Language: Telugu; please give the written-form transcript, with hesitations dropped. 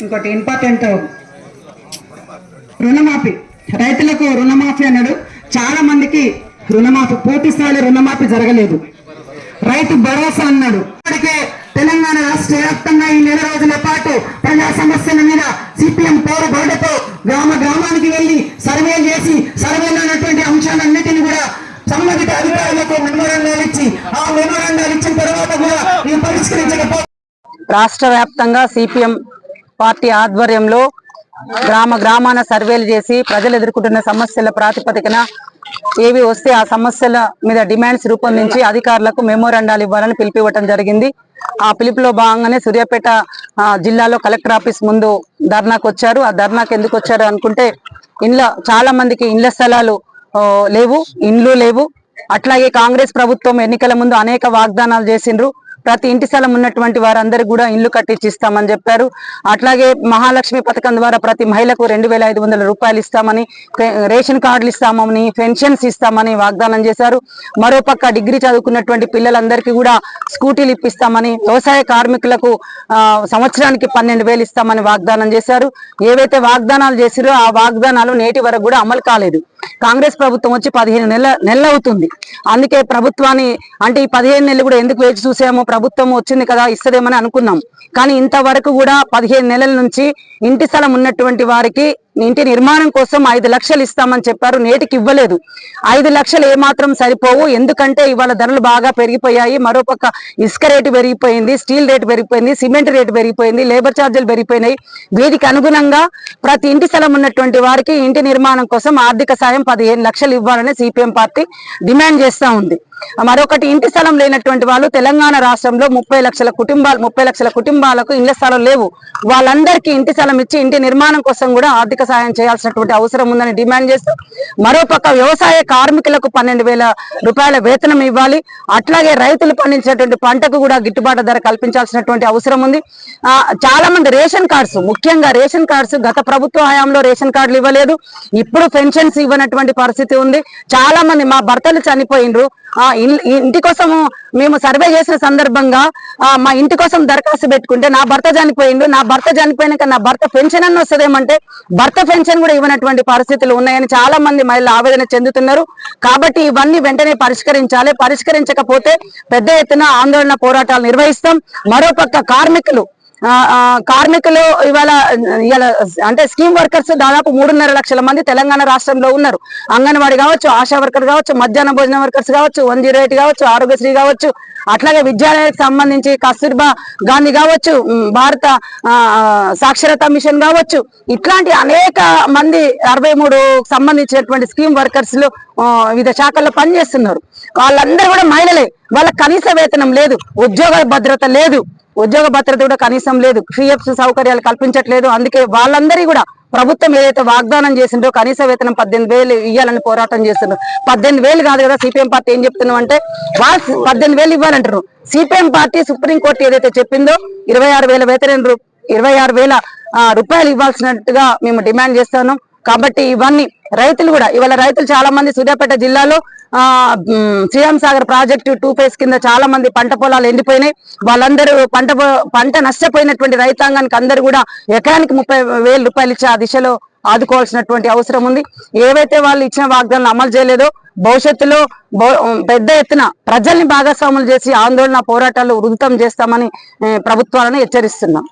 ఇంకోటి ఇంపార్టెంట్ రుణమాఫీ, రైతులకు రుణమాఫీ అన్నాడు. చాలా మందికి రుణమాఫీ పూర్తి స్థాయిలో రుణమాఫీ జరగలేదు. రైతు భరోసా అన్నాడు. ఇప్పటికే తెలంగాణ రాష్ట్ర వ్యాప్తంగా ఈ నెల రోజుల పాటు ప్రజా సమస్యల మీద సిపిఎం పోరు బోర్డుతో గ్రామ గ్రామానికి వెళ్లి సర్వే చేసి సర్వేలో ఉన్నటువంటి అంశాలన్నిటిని కూడా సంబంధిత అధికారులకు మెమోరాండాలు ఇచ్చి ఆ మెమోరాండాలు ఇచ్చిన తర్వాత కూడా మేము పరిష్కరించకపోతే రాష్ట్ర వ్యాప్తంగా సిపిఎం పార్టీ ఆధ్వర్యంలో గ్రామ గ్రామాన సర్వేలు చేసి ప్రజలు ఎదుర్కొంటున్న సమస్యల ప్రాతిపదికన ఏవి వస్తే ఆ సమస్యల మీద డిమాండ్స్ రూపొందించి అధికారులకు మెమోరాండాలు ఇవ్వాలని పిలిపివ్వటం జరిగింది. ఆ పిలుపులో భాగంగానే సూర్యాపేట జిల్లాలో కలెక్టర్ ఆఫీస్ ముందు ధర్నాకు వచ్చారు. ఆ ధర్నాకు ఎందుకు వచ్చారు అనుకుంటే చాలా మందికి ఇండ్ల స్థలాలు లేవు, ఇండ్లు లేవు. అట్లాగే కాంగ్రెస్ ప్రభుత్వం ఎన్నికల ముందు అనేక వాగ్దానాలు చేసిండ్రు. ప్రతి ఇంటి స్థలం ఉన్నటువంటి వారందరికీ కూడా ఇల్లు కట్టించి ఇస్తామని చెప్పారు. అట్లాగే మహాలక్ష్మి పథకం ద్వారా ప్రతి మహిళకు 2,500 రూపాయలు ఇస్తామని, రేషన్ కార్డులు ఇస్తామని, పెన్షన్స్ ఇస్తామని వాగ్దానం చేశారు. మరోపక్క డిగ్రీ చదువుకున్నటువంటి పిల్లలందరికీ కూడా స్కూటీలు ఇప్పిస్తామని, వ్యవసాయ కార్మికులకు సంవత్సరానికి 12,000 ఇస్తామని వాగ్దానం చేశారు. ఏవైతే వాగ్దానాలు చేసిరో ఆ వాగ్దానాలు నేటి వరకు కూడా అమలు కాలేదు. కాంగ్రెస్ ప్రభుత్వం వచ్చి 15 నెలలు అవుతుంది. అందుకే ప్రభుత్వాన్ని అంటే ఈ 15 నెలలు కూడా ఎందుకు వేచి చూసామో, ప్రభుత్వం వచ్చింది కదా ఇస్తదేమని అనుకున్నాం. కానీ ఇంతవరకు కూడా 15 నెలల నుంచి ఇంటి స్థలం ఉన్నటువంటి వారికి ఇంటి నిర్మాణం కోసం 5 లక్షలు ఇస్తామని చెప్పారు. నేటికి ఇవ్వలేదు. 5 లక్షలు ఏమాత్రం సరిపోవు. ఎందుకంటే ఇవాళ ధరలు బాగా పెరిగిపోయాయి. మరోపక్క ఇసుక రేటు పెరిగిపోయింది, స్టీల్ రేటు పెరిగిపోయింది, సిమెంట్ రేటు పెరిగిపోయింది, లేబర్ ఛార్జీలు పెరిగిపోయినాయి. వీటికి అనుగుణంగా ప్రతి ఇంటి స్థలం ఉన్నటువంటి వారికి ఇంటి నిర్మాణం కోసం ఆర్థిక సాయం 15 లక్షలు ఇవ్వాలని సిపిఎం పార్టీ డిమాండ్ చేస్తూ ఉంది. మరొకటి, ఇంటి స్థలం లేనటువంటి వాళ్ళు తెలంగాణ రాష్ట్రంలో 30 లక్షల కుటుంబాలకు ఇళ్ల స్థలం లేవు. వాళ్ళందరికీ ఇంటి స్థలం ఇచ్చి ఇంటి నిర్మాణం కోసం కూడా ఆర్థిక సాయం చేయాల్సినటువంటి అవసరం ఉందని డిమాండ్ చేస్తూ, మరోపక్క వ్యవసాయ కార్మికులకు 12,000 రూపాయల వేతనం ఇవ్వాలి. అట్లాగే రైతులు పండించినటువంటి పంటకు కూడా గిట్టుబాటు ధర కల్పించాల్సినటువంటి అవసరం ఉంది. చాలా మంది రేషన్ కార్డ్స్, ముఖ్యంగా రేషన్ కార్డ్స్ గత ప్రభుత్వ హయాంలో రేషన్ కార్డులు ఇవ్వలేదు. ఇప్పుడు పెన్షన్స్ ఇవ్వనటువంటి పరిస్థితి ఉంది. చాలా మంది మా భర్తలు చనిపోయినరు, ఇంటి కోసము మేము సర్వే చేసిన సందర్భంగా మా ఇంటి కోసం దరఖాస్తు పెట్టుకుంటే నా భర్త చనిపోయినాక నా భర్త పెన్షన్ అన్న వస్తుందేమంటే భర్త పెన్షన్ కూడా ఇవ్వనటువంటి పరిస్థితులు ఉన్నాయని చాలా మంది మహిళలు ఆవేదన చెందుతున్నారు. కాబట్టి ఇవన్నీ వెంటనే పరిష్కరించాలి. పరిష్కరించకపోతే పెద్ద ఎత్తున ఆందోళన పోరాటాలు నిర్వహిస్తాం. మరోపక్క కార్మికులు ఇవాళ అంటే స్కీమ్ వర్కర్స్ దాదాపు 3.5 లక్షల మంది తెలంగాణ రాష్ట్రంలో ఉన్నారు. అంగన్వాడీ కావచ్చు, ఆశా వర్కర్ కావచ్చు, మధ్యాహ్న భోజన వర్కర్స్ కావచ్చు, 108 కావచ్చు, ఆరోగ్యశ్రీ కావచ్చు, అట్లాగే విద్యాలయానికి సంబంధించి కస్తూర్బా గాంధీ కావచ్చు, భారత సాక్షరతా మిషన్ కావచ్చు, ఇట్లాంటి అనేక మంది 63 సంబంధించినటువంటి స్కీమ్ వర్కర్స్ లు వివిధ శాఖల్లో పనిచేస్తున్నారు. వాళ్ళందరూ కూడా మహిళలే. వాళ్ళ కనీస వేతనం లేదు, ఉద్యోగ భద్రత లేదు, ఉద్యోగ భద్రత కూడా కనీసం లేదు, పిఎఫ్ సౌకర్యాలు కల్పించట్లేదు. అందుకే వాళ్ళందరి కూడా ప్రభుత్వం ఏదైతే వాగ్దానం చేసిందో కనీస వేతనం 18,000 ఇవ్వాలని పోరాటం చేస్తున్నారు. 18,000 కాదు కదా, సిపిఎం పార్టీ ఏం చెప్తున్నాం అంటే వాళ్ళు 18,000 ఇవ్వాలంటారు. సిపిఎం పార్టీ సుప్రీంకోర్టు ఏదైతే చెప్పిందో 26,000 వేతనం 26,000 రూపాయలు ఇవ్వాల్సినట్టుగా మేము డిమాండ్ చేస్తున్నాం. కాబట్టి ఇవన్నీ రైతులు కూడా ఇవాళ రైతులు చాలా మంది సూర్యాపేట జిల్లాలో శ్రీరామ్ సాగర్ ప్రాజెక్టు 2 ఫేజ్ కింద చాలా మంది పంట పొలాలు ఎండిపోయినాయి. వాళ్ళందరూ పంట నష్టపోయినటువంటి రైతాంగానికి అందరూ కూడా ఎకరానికి 30,000 రూపాయలు ఇచ్చి ఆ దిశలో ఆదుకోవాల్సినటువంటి అవసరం ఉంది. ఏవైతే వాళ్ళు ఇచ్చిన వాగ్దానాలు అమలు చేయలేదో భవిష్యత్తులో పెద్ద ఎత్తున ప్రజల్ని భాగస్వాములు చేసి ఆందోళన పోరాటాలు ఉధృతం చేస్తామని ప్రభుత్వాలను హెచ్చరిస్తున్నాం.